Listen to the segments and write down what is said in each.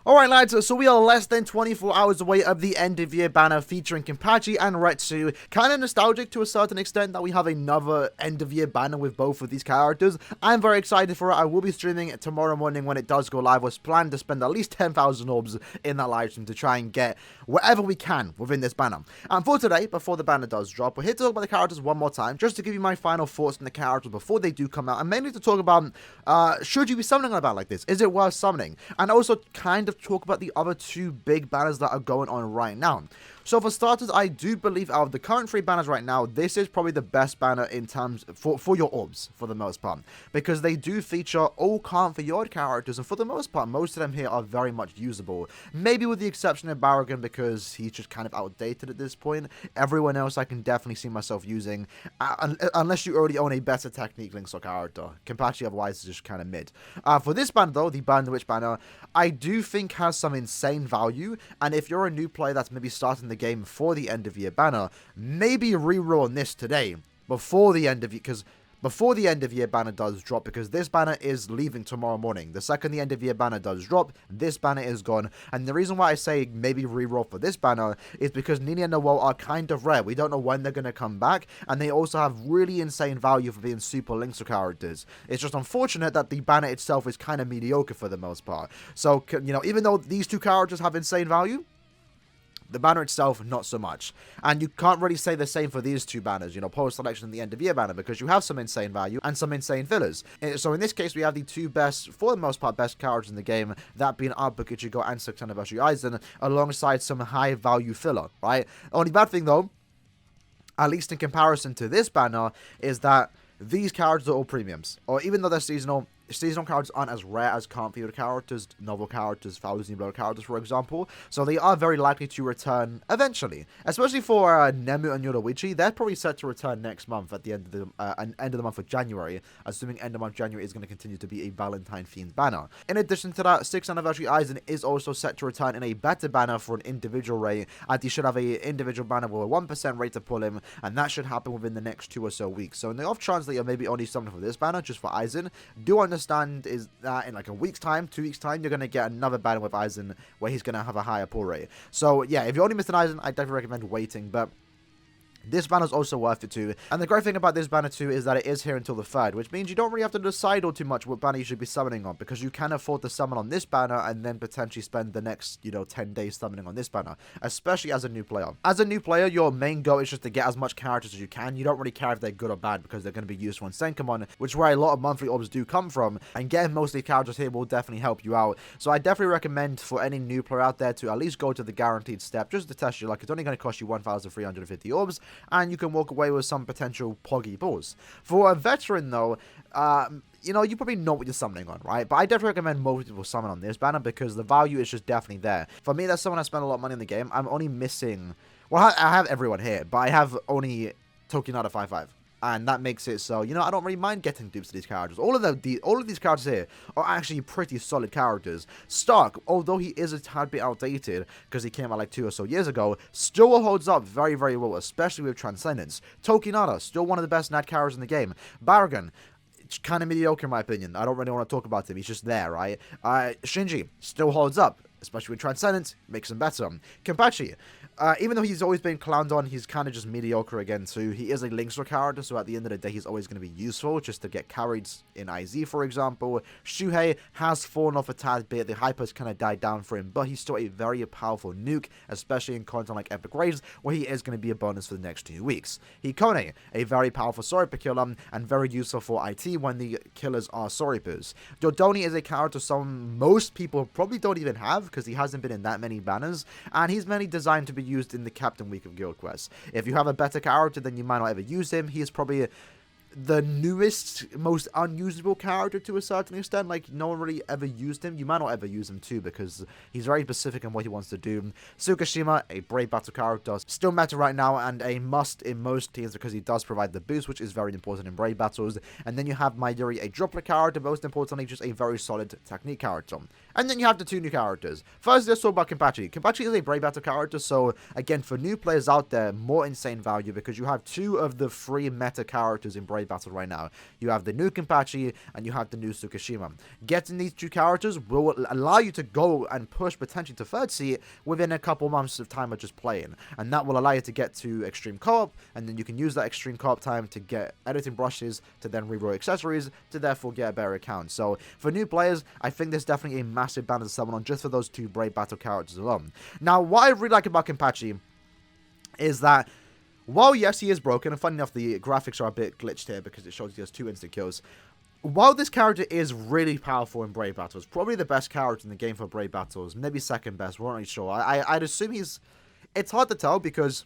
Alright lads, so we are less than 24 hours away of the end of year banner featuring Kenpachi and Retsu. Kinda nostalgic to a certain extent that we have another end of year banner with both of these characters. I'm very excited for it. I will be streaming it tomorrow morning when it does go live. Was planned to spend at least 10,000 orbs in that live stream to try and get whatever we can within this banner. And for today, before the banner does drop, we're here to talk about the characters one more time, just to give you my final thoughts on the characters before they do come out, and mainly to talk about, should you be summoning on a banner like this? Is it worth summoning? And also kind of talk about the other two big banners that are going on right now. So for starters, I do believe out of the current 3 banners right now, this is probably the best banner in terms for your orbs, for the most part. Because they do feature all Can't for Yard characters, and for the most part, most of them here are very much usable. Maybe with the exception of Barragan, because he's just kind of outdated at this point. Everyone else I can definitely see myself using, unless you already own a better technique Link's character. Kenpachi otherwise is just kind of mid. For this banner though, the Burn the Witch banner, I do think has some insane value, and if you're a new player that's maybe starting the game for the end of year banner, maybe reroll on this today before the end of year, because before the end of year banner does drop, because this banner is leaving tomorrow morning. The second the end of year banner does drop, this banner is gone. And the reason why I say maybe reroll for this banner is because Nini and Noel are kind of rare. We don't know when they're going to come back, and they also have really insane value for being super Link's characters. It's just unfortunate that the banner itself is kind of mediocre for the most part. So, you know, even though these two characters have insane value, the banner itself, not so much. And you can't really say the same for these two banners, you know, Post Selection and the End of Year banner, because you have some insane value and some insane fillers. So in this case, we have the two best, for the most part, best characters in the game, that being Art Ichigo and 6th Anniversary Aizen, alongside some high value filler, right? Only bad thing though, at least in comparison to this banner, is that these characters are all premiums. Or even though they're seasonal characters aren't as rare as Can't Field characters, novel characters, Thousand Blood characters, for example. So they are very likely to return eventually. Especially for Nemu and Yoruichi, they're probably set to return next month at the end of the month of January, assuming end of month January is going to continue to be a Valentine-themed banner. In addition to that, 6th Anniversary Aizen is also set to return in a better banner for an individual rate, and he should have a individual banner with a 1% rate to pull him, and that should happen within the next 2 or so weeks. So in the off chance that you're maybe only summoning for this banner, just for Aizen, do understand is that in like a week's time, 2 weeks time, you're going to get another banner with Aizen where he's going to have a higher pull rate. So yeah, if you only missed an Aizen, I definitely recommend waiting, but this banner is also worth it too. And the great thing about this banner too is that it is here until the 3rd, which means you don't really have to decide all too much what banner you should be summoning on, because you can afford to summon on this banner and then potentially spend the next, 10 days summoning on this banner, especially as a new player. As a new player, your main goal is just to get as much characters as you can. You don't really care if they're good or bad, because they're going to be useful in Senkamon, which is where a lot of monthly orbs do come from, and getting most of the characters here will definitely help you out. So I definitely recommend for any new player out there to at least go to the guaranteed step, just to test your luck. It's only going to cost you 1,350 orbs, and you can walk away with some potential poggy balls. For a veteran though, you probably know what you're summoning on, right? But I definitely recommend most people summon on this banner, because the value is just definitely there. For me, that's someone I spent a lot of money in the game. I'm only missing, well, I have everyone here, but I have only Tokinata 5-5. And that makes it so, I don't really mind getting dupes to these characters. All of these characters here are actually pretty solid characters. Stark, although he is a tad bit outdated, because he came out like 2 or so years ago, still holds up very, very well, especially with Transcendence. Tokinata, still one of the best Nat characters in the game. Barragan, kind of mediocre in my opinion. I don't really want to talk about him. He's just there, right? Shinji, still holds up, especially with Transcendence, makes him better. Kenpachi, even though he's always been clowned on, he's kind of just mediocre again too. He is a Link's character, so at the end of the day, he's always going to be useful, just to get carried in IZ, for example. Shuhei has fallen off a tad bit. The hype has kind of died down for him, but he's still a very powerful nuke, especially in content like Epic Raids, where he is going to be a bonus for the next 2 weeks. Hikone, a very powerful Soripa killer, and very useful for IT when the killers are Soripas. Dodoni is a character most people probably don't even have, because he hasn't been in that many banners, and he's mainly designed to be used in the Captain Week of Guild Quests. If you have a better character, then you might not ever use him. He is probably the newest, most unusable character to a certain extent. Like, no one really ever used him. You might not ever use him too, because he's very specific in what he wants to do. Tsukishima, a brave battle character, still meta right now, and a must in most teams, because he does provide the boost, which is very important in brave battles. And then you have Mayuri, a droplet character, most importantly, just a very solid technique character. And then you have the 2 new characters. First, let's talk about Kenpachi. Kenpachi is a brave battle character, so again, for new players out there, more insane value, because you have 2 of the 3 meta characters in brave Brave Battle right now. You have the new Kenpachi and you have the new Tsukishima. Getting these 2 characters will allow you to go and push potentially to 3rd seat within a couple months of time of just playing. And that will allow you to get to Extreme Co-op, and then you can use that Extreme Co-op time to get editing brushes, to then reroll accessories, to therefore get a better account. So for new players, I think there's definitely a massive banner to summon on just for those 2 Brave Battle characters alone. Now, what I really like about Kenpachi is that while, yes, he is broken, and funny enough, the graphics are a bit glitched here because it shows he has 2 instant kills. While this character is really powerful in Brave Battles, probably the best character in the game for Brave Battles, maybe 2nd best, we're not really sure. I'd assume he's... It's hard to tell because,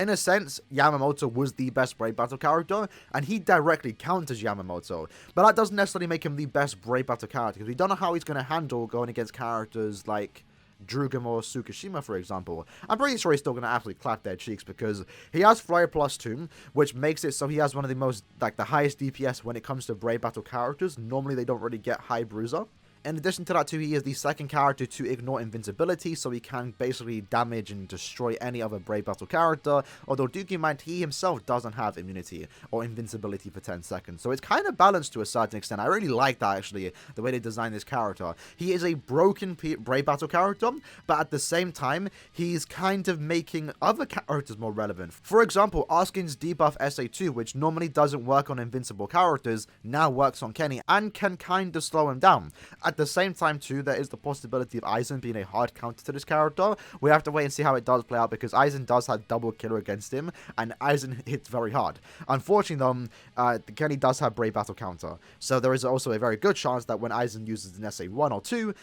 in a sense, Yamamoto was the best Brave Battle character, and he directly counters Yamamoto. But that doesn't necessarily make him the best Brave Battle character, because we don't know how he's going to handle going against characters like Drugum or Tsukishima, for example. I'm pretty sure he's still going to absolutely clap their cheeks because he has Flyer Plus 2, which makes it so he has one of the most, like, the highest DPS when it comes to Brave Battle characters. Normally, they don't really get high bruiser. In addition to that too, he is the 2nd character to ignore invincibility, so he can basically damage and destroy any other Brave Battle character, although do keep in mind he himself doesn't have immunity or invincibility for 10 seconds, so it's kind of balanced to a certain extent. I really like that, actually, the way they designed this character. He is a broken Brave Battle character, but at the same time, he's kind of making other characters more relevant. For example, Arskin's debuff SA2, which normally doesn't work on invincible characters, now works on Kenny, and can kind of slow him down. At the same time, too, there is the possibility of Aizen being a hard counter to this character. We have to wait and see how it does play out, because Aizen does have double killer against him, and Aizen hits very hard. Unfortunately, though, Kenny does have Brave Battle counter, so there is also a very good chance that when Aizen uses an SA1 or 2,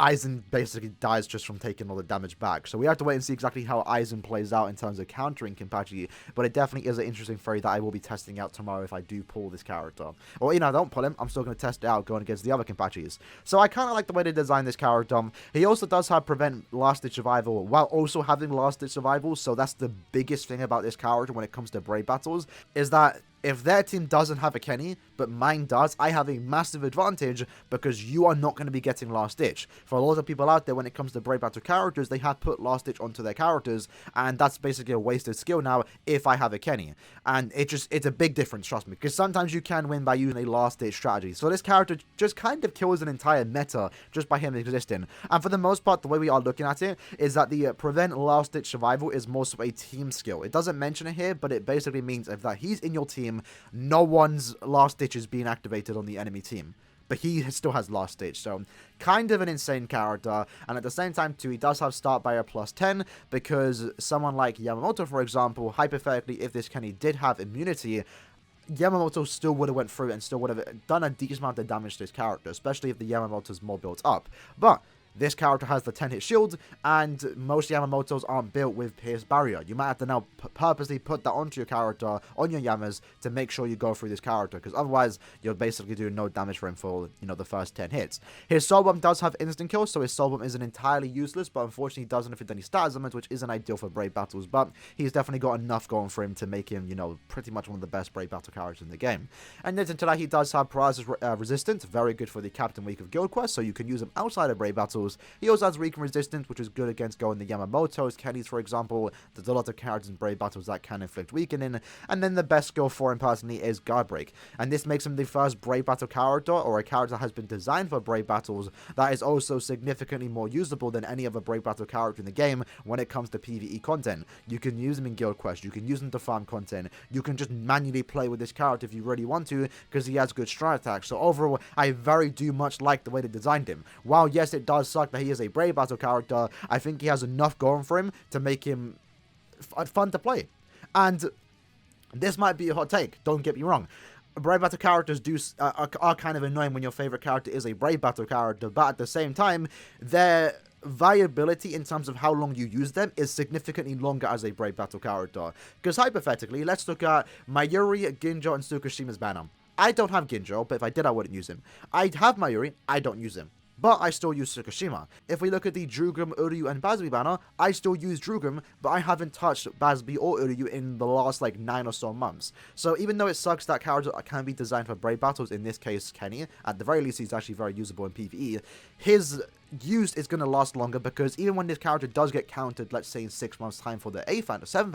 Aizen basically dies just from taking all the damage back. So we have to wait and see exactly how Aizen plays out in terms of countering Kenpachi, but it definitely is an interesting theory that I will be testing out tomorrow if I do pull this character. Or, you know, I don't pull him, I'm still going to test it out going against the other Kenpachis. So I kind of like the way they designed this character. He also does have prevent last ditch survival while also having last ditch survival, so that's the biggest thing about this character when it comes to Brave Battles, is that if their team doesn't have a Kenny, but mine does, I have a massive advantage because you are not going to be getting Last Ditch. For a lot of people out there, when it comes to Brave Battle characters, they have put Last Ditch onto their characters, and that's basically a wasted skill now if I have a Kenny. And it's a big difference, trust me, because sometimes you can win by using a Last Ditch strategy. So this character just kind of kills an entire meta just by him existing. And for the most part, the way we are looking at it is that the prevent Last Ditch survival is more so a team skill. It doesn't mention it here, but it basically means if that he's in your team, no one's Last Ditch is being activated on the enemy team, but he still has Last Ditch, so kind of an insane character. And at the same time too, he does have Start Barrier plus 10, because someone like Yamamoto, for example, hypothetically, if this Kenny did have immunity, Yamamoto still would have went through and still would have done a decent amount of damage to this character, especially if the Yamamoto's more built up. But this character has the 10-hit shield, and most Yamamotos aren't built with Pierce Barrier. You might have to now purposely put that onto your character, on your Yamas, to make sure you go through this character, because otherwise, you're basically doing no damage for him for, you know, the first 10 hits. His Soul Bomb does have instant kills, so his Soul Bomb isn't entirely useless, but unfortunately he doesn't inflict any stat elements, which isn't ideal for Brave Battles, but he's definitely got enough going for him to make him, you know, pretty much one of the best Brave Battle characters in the game. And then to that, he does have Paralysis Resistance, very good for the Captain Week of Guild Quest, so you can use him outside of Brave Battles. He also has Recon Resistance, which is good against going the Yamamotos, Kennys, for example. There's a lot of characters in Brave Battles that can inflict weakening. And then the best skill for him personally is Guard Break. And this makes him the first Brave Battle character, or a character that has been designed for Brave Battles, that is also significantly more usable than any other Brave Battle character in the game when it comes to PvE content. You can use him in Guild Quest, you can use him to farm content, you can just manually play with this character if you really want to, because he has good strike attacks. So overall, I very do much like the way they designed him. While yes, it does suck that he is a Brave Battle character, I think he has enough going for him to make him fun to play. And this might be a hot take, don't get me wrong. Brave Battle characters are kind of annoying when your favorite character is a Brave Battle character, but at the same time, their viability in terms of how long you use them is significantly longer as a Brave Battle character. Because hypothetically, let's look at Mayuri, Ginjo, and Tsukishima's banner. I don't have Ginjo, but if I did, I wouldn't use him. I have Mayuri, I don't use him, but I still use Tsukishima. If we look at the Drugum, Uryu, and Bazby banner, I still use Drugum, but I haven't touched Bazby or Uryu in the last, like, 9 or so months. So even though it sucks that characters can be designed for Brave Battles, in this case, Kenny, at the very least, he's actually very usable in PvE, his used is going to last longer, because even when this character does get counted, let's say in 6 months time for the 7th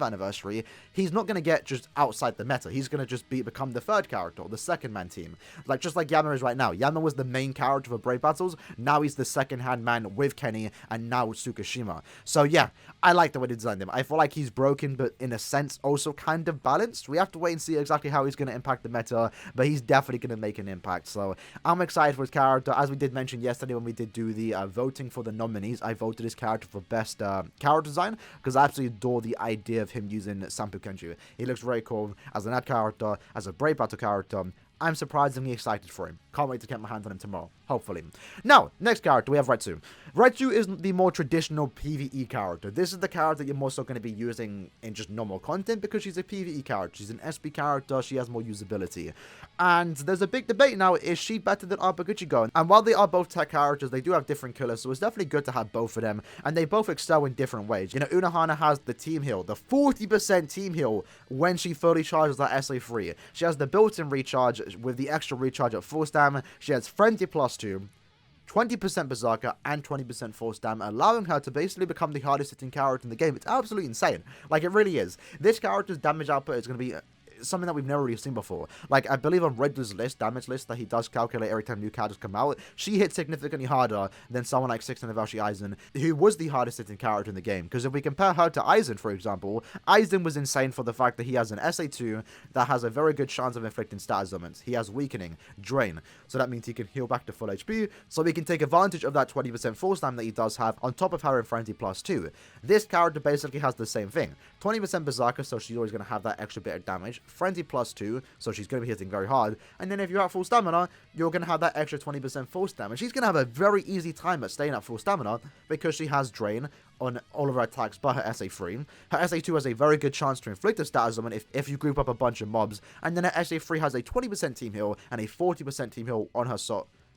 anniversary, he's not going to get just outside the meta. He's going to just become the third character, or the second man team, like just like Yama is right now. Yama was the main character for Brave Battles, now he's the second hand man with Kenny, and now with Tsukishima. So yeah, I like the way they designed him. I feel like he's broken, but in a sense also kind of balanced. We have to wait and see exactly how he's going to impact the meta, but he's definitely going to make an impact. So I'm excited for his character. As we did mention yesterday when we did do the voting for the nominees, I voted his character for best character design, because I absolutely adore the idea of him using Sampu Kenju. He looks very cool as an ad character, as a Brave Battle character. I'm surprisingly excited for him. Can't wait to get my hands on him tomorrow, hopefully. Now, next character, we have Retsu. Retsu is the more traditional PvE character. This is the character you're more so going to be using in just normal content, because she's a PvE character. She's an SP character, she has more usability. And there's a big debate now, is she better than Aaroniero? And while they are both tech characters, they do have different killers, so it's definitely good to have both of them. And they both excel in different ways. You know, Unohana has the team heal, the 40% team heal when she fully charges that SA3. She has the built-in recharge with the extra recharge at full stam. She has Frenzy +2, 20% Berserker, and 20% full stam, allowing her to basically become the hardest hitting character in the game. It's absolutely insane. Like, it really is. This character's damage output is going to be something that we've never really seen before. Like, I believe on Redler's damage list that he does calculate every time new characters come out, she hits significantly harder than someone like 6th anniversary Aizen, who was the hardest hitting character in the game. Because if we compare her to Aizen, for example, Aizen was insane for the fact that he has an SA2 that has a very good chance of inflicting status ailments. He has weakening, drain, so that means he can heal back to full HP, so he can take advantage of that 20% full stam that he does have, on top of having Frenzy +2. This character basically has the same thing. 20% Berserker, so she's always going to have that extra bit of damage. Frenzy +2, so she's going to be hitting very hard. And then if you're at full stamina, you're going to have that extra 20% full stamina. She's going to have a very easy time at staying at full stamina, because she has drain on all of her attacks but her SA3. Her SA2 has a very good chance to inflict a status ailment if you group up a bunch of mobs. And then her SA3 has a 20% team heal and a 40% team heal on her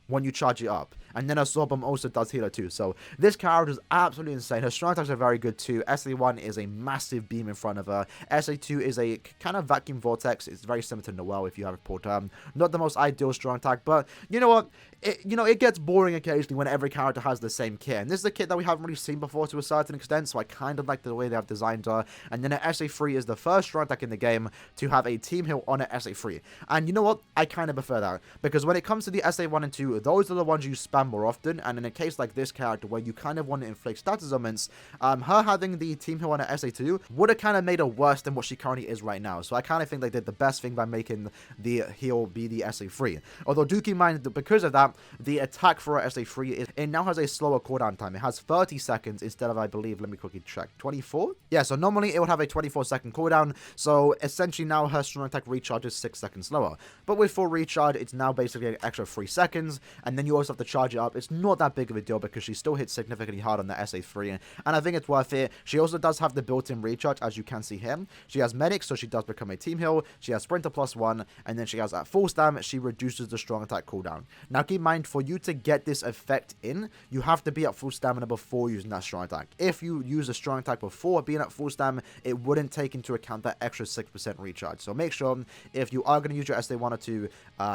when you charge it up. And then her sword bomb also does healer too. So this character is absolutely insane. Her strong attacks are very good too. SA1 is a massive beam in front of her. SA2 is a kind of vacuum vortex. It's very similar to Noelle if you have a poor term. Not the most ideal strong attack, but you know what? It gets boring occasionally when every character has the same kit. And this is a kit that we haven't really seen before to a certain extent, so I kind of like the way they have designed her. And then her SA3 is the first strong attack in the game to have a team heal on her SA3. And you know what? I kind of prefer that, because when it comes to the SA1 and 2, those are the ones you spam more often. And in a case like this character where you kind of want to inflict status ailments, her having the team heal on her SA2 would have kind of made her worse than what she currently is right now. So I kind of think they did the best thing by making the heal be the SA3. Although do keep in mind that because of that, the attack for her SA3 it now has a slower cooldown time. It has 30 seconds instead of, I believe, let me quickly check, 24? Yeah, so normally it would have a 24-second cooldown. So essentially now her strong attack recharge is 6 seconds slower. But with full recharge, it's now basically an extra 3 seconds. And then you also have to charge it up. It's not that big of a deal because she still hits significantly hard on the SA3. And I think it's worth it. She also does have the built-in recharge, as you can see here. She has medic, so she does become a team heal. She has sprinter +1. And then she has at full stam, she reduces the strong attack cooldown. Now keep in mind, for you to get this effect in, you have to be at full stamina before using that strong attack. If you use a strong attack before being at full stam, it wouldn't take into account that extra 6% recharge. So make sure, if you are going to use your SA1 or 2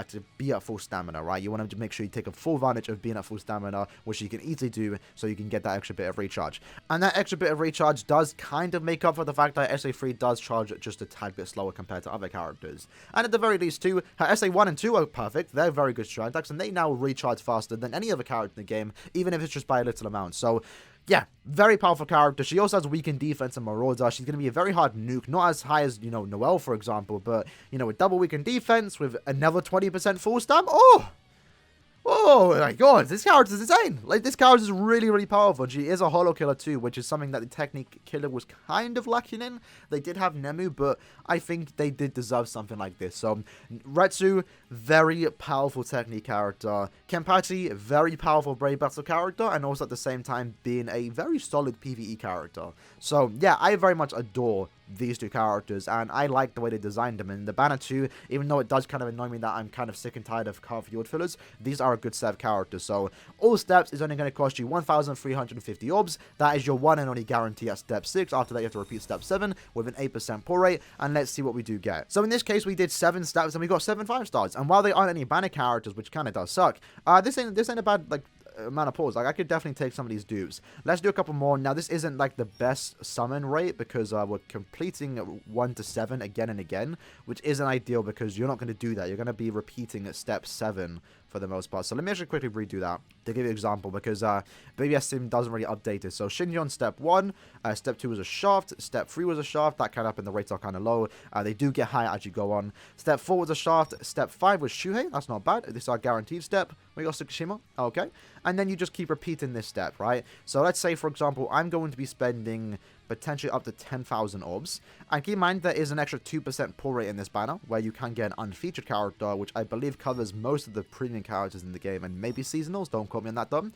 to be at full stamina, right? You want to make sure you take a full advantage of being at full stamina, which you can easily do, so you can get that extra bit of recharge. And that extra bit of recharge does kind of make up for the fact that SA3 does charge just a tad bit slower compared to other characters. And at the very least too, her SA1 and 2 are perfect. They're very good strong attacks, and they now recharge faster than any other character in the game, even if it's just by a little amount. So yeah, very powerful character. She also has weakened defense and Marauder. She's going to be a very hard nuke. Not as high as, Noelle, for example, but, with double weakened defense, with another 20% full stam. Oh my god, this character is insane. Like, this character is really, really powerful. She is a holo killer too, which is something that the technique killer was kind of lacking in. They did have Nemu, but I think they did deserve something like this. So, Retsu, very powerful technique character. Kenpachi, very powerful Brave Battle character, and also at the same time being a very solid PvE character. So, yeah, I very much adore these two characters, and I like the way they designed them. And the banner too, even though it does kind of annoy me that I'm kind of sick and tired of card field fillers, these are a good set of characters. So all steps is only going to cost you 1,350 orbs. That is your one and only guarantee at step 6. After that you have to repeat step 7 with an 8% pull rate, and let's see what we do get. So in this case we did 7 steps and we got 7 5 stars, and while they aren't any banner characters, which kind of does suck, this ain't a bad amount of pulls. Like, I could definitely take some of these dupes. Let's do a couple more. Now, this isn't, like, the best summon rate because we're completing 1 to 7 again and again, which isn't ideal because you're not going to do that. You're going to be repeating at step 7 for the most part. So let me actually quickly redo that to give you an example because BBS Sim doesn't really update it. So Shinji on step 1, step 2 was a shaft, step 3 was a shaft. That kind of happened, the rates are kind of low. They do get high as you go on. Step 4 was a shaft, step 5 was Shuhei. That's not bad. This is our guaranteed step. We got Tsukishima. Okay. And then you just keep repeating this step, right? So let's say, for example, I'm going to be spending potentially up to 10,000 orbs. And keep in mind, there is an extra 2% pull rate in this banner, where you can get an unfeatured character, which I believe covers most of the premium characters in the game, and maybe seasonals. Don't quote me on that, though.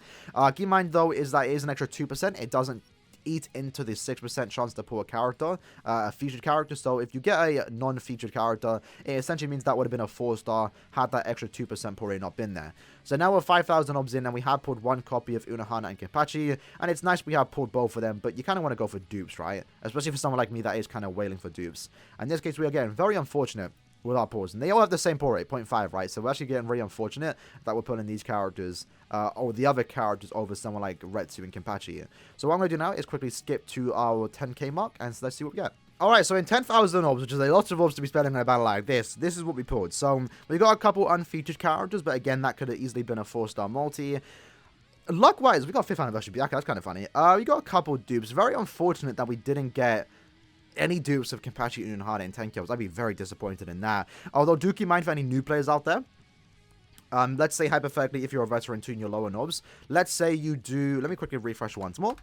Keep in mind, though, is that it is an extra 2%. It doesn't eat into the 6% chance to pull a character, a featured character. So if you get a non-featured character, it essentially means that would have been a 4-star had that extra 2% pull rate not been there. So now we're 5,000 obs in, and we have pulled one copy of Unohana and Kenpachi, and it's nice we have pulled both of them, but you kind of want to go for dupes, right? Especially for someone like me that is kind of wailing for dupes. In this case, we are getting very unfortunate with our pulls, and they all have the same pull rate, 0.5, right? So we're actually getting really unfortunate that we're putting these characters, or the other characters, over someone like Retsu and Kenpachi. So what I'm going to do now is quickly skip to our 10k mark, and let's see what we get. Alright, so in 10,000 orbs, which is a lot of orbs to be spending in a battle like this is what we pulled. So we got a couple unfeatured characters, but again, that could have easily been a 4-star multi. Luck-wise, we got 5th anniversary. Okay, that's kind of funny. We got a couple dupes. Very unfortunate that we didn't get any dupes of Kenpachi and Unohana in 10 kills. I'd be very disappointed in that. Although, do keep in mind for any new players out there. Let's say, hypothetically, if you're a veteran to your lower knobs, let's say you do... Let me quickly refresh once more.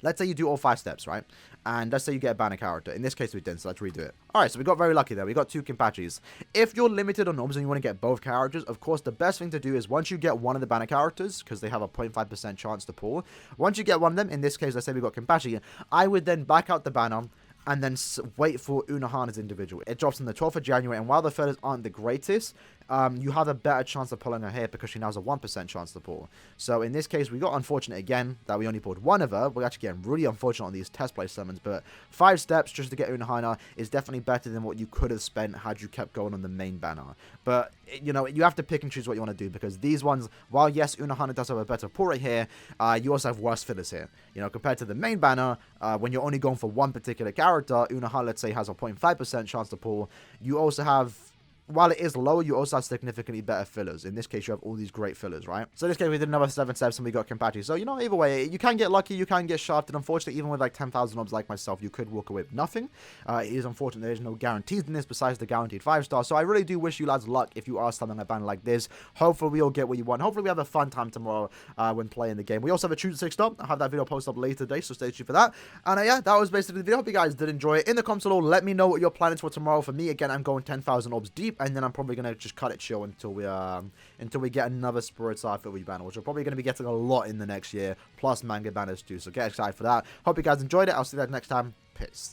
Let's say you do all 5 steps, right? And let's say you get a banner character. In this case, we didn't, so let's redo it. Alright, so we got very lucky there. We got 2 Kenpachis. If you're limited on knobs and you want to get both characters, of course, the best thing to do is once you get one of the banner characters, because they have a 0.5% chance to pull, once you get one of them, in this case, let's say we got Kenpachi, I would then back out the banner and then wait for Unohana's individual. It drops on the 12th of January, and while the feathers aren't the greatest, you have a better chance of pulling her here because she now has a 1% chance to pull. So in this case, we got unfortunate again that we only pulled one of her. We're actually getting really unfortunate on these test play summons, but 5 steps just to get Unohana is definitely better than what you could have spent had you kept going on the main banner. But, you know, you have to pick and choose what you want to do because these ones, while yes, Unohana does have a better pull rate here, you also have worse fillers here. You know, compared to the main banner, when you're only going for one particular character, Unohana, let's say, has a 0.5% chance to pull. You also have, while it is low, you also have significantly better fillers. In this case, you have all these great fillers, right? So in this case, we did another 7 steps and we got Kenpachi. So, you know, either way, you can get lucky, you can get shafted. Unfortunately, even with like 10,000 obs like myself, you could walk away with nothing. It is unfortunate there is no guarantees in this besides the guaranteed 5-star. So I really do wish you lads luck if you are starting a banner like this. Hopefully, we all get what you want. Hopefully, we have a fun time tomorrow when playing the game. We also have a Choose 6-star. I'll have that video posted up later today, so stay tuned for that. And yeah, that was basically the video. Hope you guys did enjoy it. In the comments below, let me know what your plan is for tomorrow. For me, again, I'm going 10,000 obs deep, and then I'm probably going to just cut it chill until we get another Spirits Eye Fitweed banner, which we're probably going to be getting a lot in the next year, plus manga banners too, so get excited for that. Hope you guys enjoyed it. I'll see you guys next time. Peace.